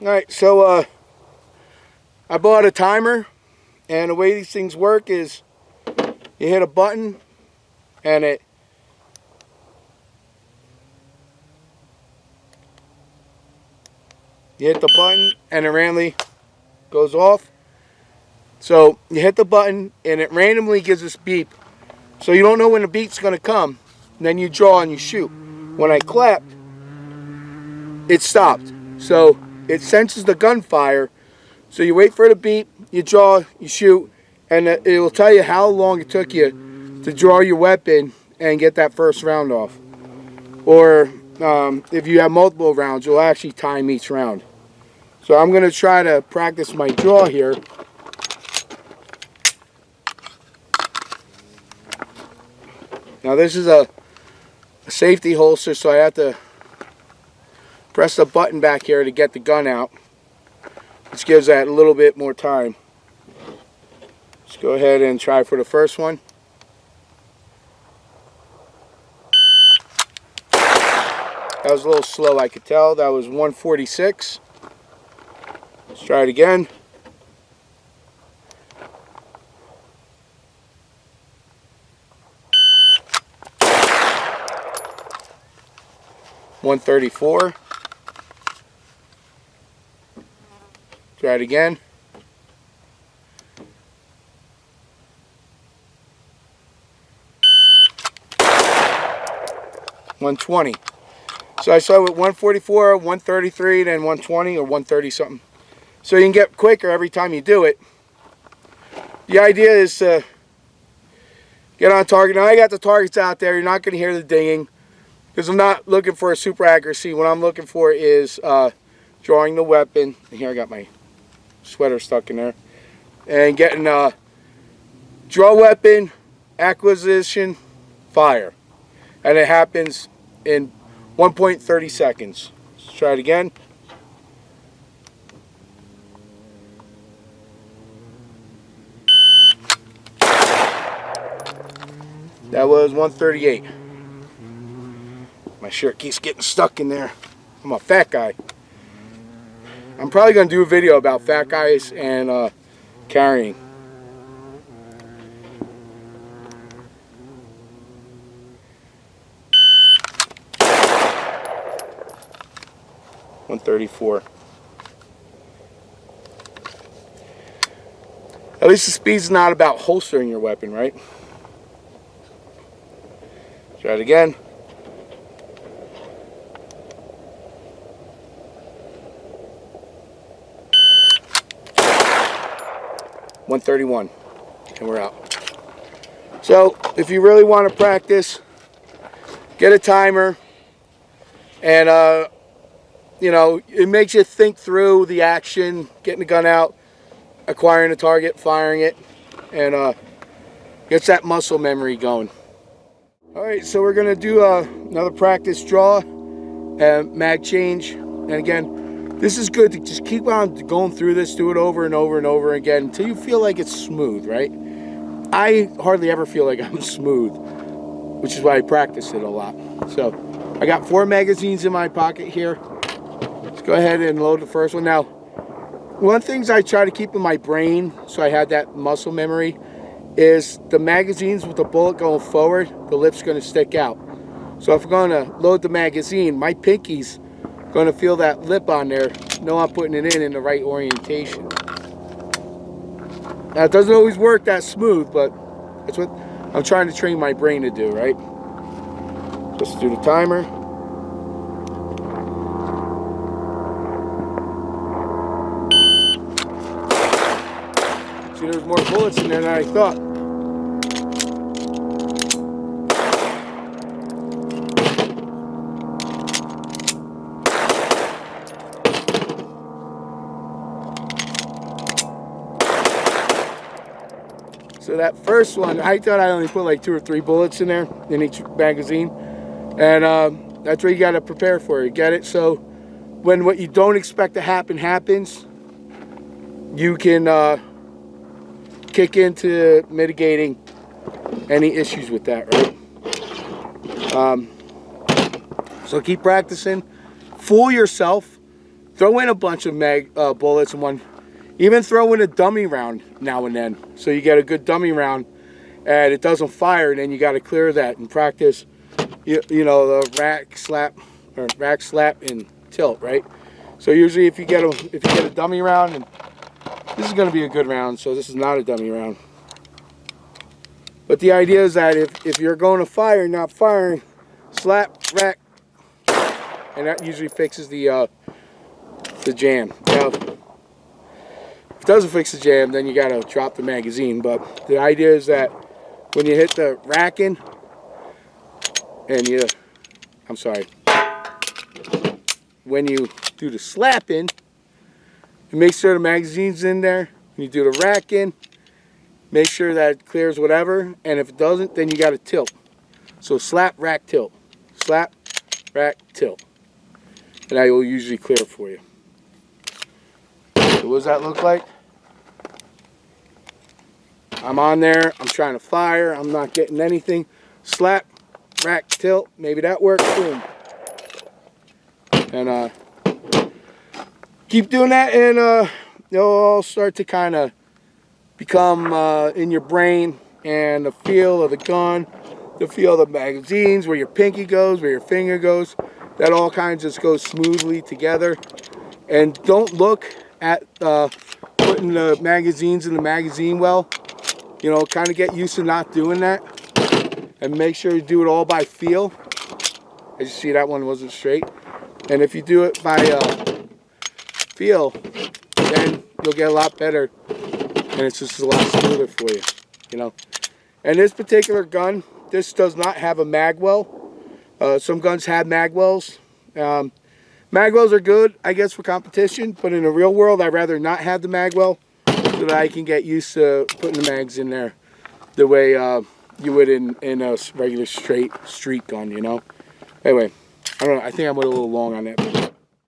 Alright, so I bought a timer, and the way these things work is you hit a button and it randomly goes off. So you hit the button and it randomly gives this beep. So you don't know when the beep's going to come. And then you draw and you shoot. When I clapped, it stopped. So it senses the gunfire. So you wait for the beep, you draw, you shoot, and it will tell you how long it took you to draw your weapon and get that first round off. Or if you have multiple rounds, you'll actually time each round. So I'm going to try to practice my draw here. Now this is a safety holster, so I have to press the button back here to get the gun out, which gives that a little bit more time. Let's go ahead and try for the first one. That was a little slow, I could tell. That was 146. Let's try it again. $134. Try it again. $120. So I started with 144, 133, then 120 or 130 something. So you can get quicker every time you do it. The idea is to get on target. Now I got the targets out there. You're not going to hear the dinging because I'm not looking for a super accuracy. What I'm looking for is drawing the weapon. Here I got my sweater stuck in there. And getting draw weapon, acquisition, fire. And it happens in 1.30 seconds. Let's try it again. That was 138. My shirt keeps getting stuck in there. I'm a fat guy. I'm probably going to do a video about fat guys and carrying. $134. At least the speed's not about holstering your weapon, right? Try it again. $131, and we're out. So if you really want to practice, get a timer, and you know, it makes you think through the action, getting the gun out, acquiring a target, firing it, and gets that muscle memory going. Alright, so we're going to do another practice draw and mag change. And again, this is good to just keep on going through this, do it over and over and over again until you feel like it's smooth, right? I hardly ever feel like I'm smooth, which is why I practice it a lot. So I got 4 magazines in my pocket here. Let's go ahead and load the first one. Now, one of the things I try to keep in my brain, so I had that muscle memory, is the magazines with the bullet going forward, the lip's going to stick out. So if I'm going to load the magazine, my pinky's going to feel that lip on there, know I'm putting it in the right orientation. Now it doesn't always work that smooth, but that's what I'm trying to train my brain to do, right? Just do the timer. See, there's more bullets in there than I thought. So that first one, I thought I only put like 2 or 3 bullets in there in each magazine. And that's what you got to prepare for. You get it? So when what you don't expect to happen happens, you can kick into mitigating any issues with that, right? So keep practicing. Fool yourself throw in a bunch of bullets in one. Even throw in a dummy round now and then, so you get a good dummy round, and it doesn't fire. And then you got to clear that and practice. You know, the rack slap and tilt, right? So usually if you get a dummy round, and this is going to be a good round, so this is not a dummy round. But the idea is that if you're going to fire, not firing, slap, rack, and that usually fixes the jam. Now, if it doesn't fix the jam, then you got to drop the magazine. But the idea is that when you hit the racking, and when you do the slapping, you make sure the magazine's in there. When you do the racking, make sure that it clears whatever. And if it doesn't, then you got to tilt. So slap, rack, tilt. Slap, rack, tilt. And that will usually clear for you. So what does that look like? I'm on there. I'm trying to fire. I'm not getting anything. Slap, rack, tilt. Maybe that works. Boom. And keep doing that, and they'll all start to kind of become in your brain, and the feel of the gun, the feel of the magazines, where your pinky goes, where your finger goes, that all kind of just goes smoothly together. And don't look at putting the magazines in the magazine well. You know, kind of get used to not doing that, and make sure you do it all by feel. As you see, that one wasn't straight. And if you do it by feel, then you'll get a lot better, and it's just a lot smoother for you, you know. And this particular gun, this does not have a mag well. Some guns have mag wells. Mag wells are good, I guess, for competition, but in the real world, I'd rather not have the mag well, so that I can get used to putting the mags in there the way you would in a regular straight street gun, you know. Anyway, I don't know, I think I went a little long on that.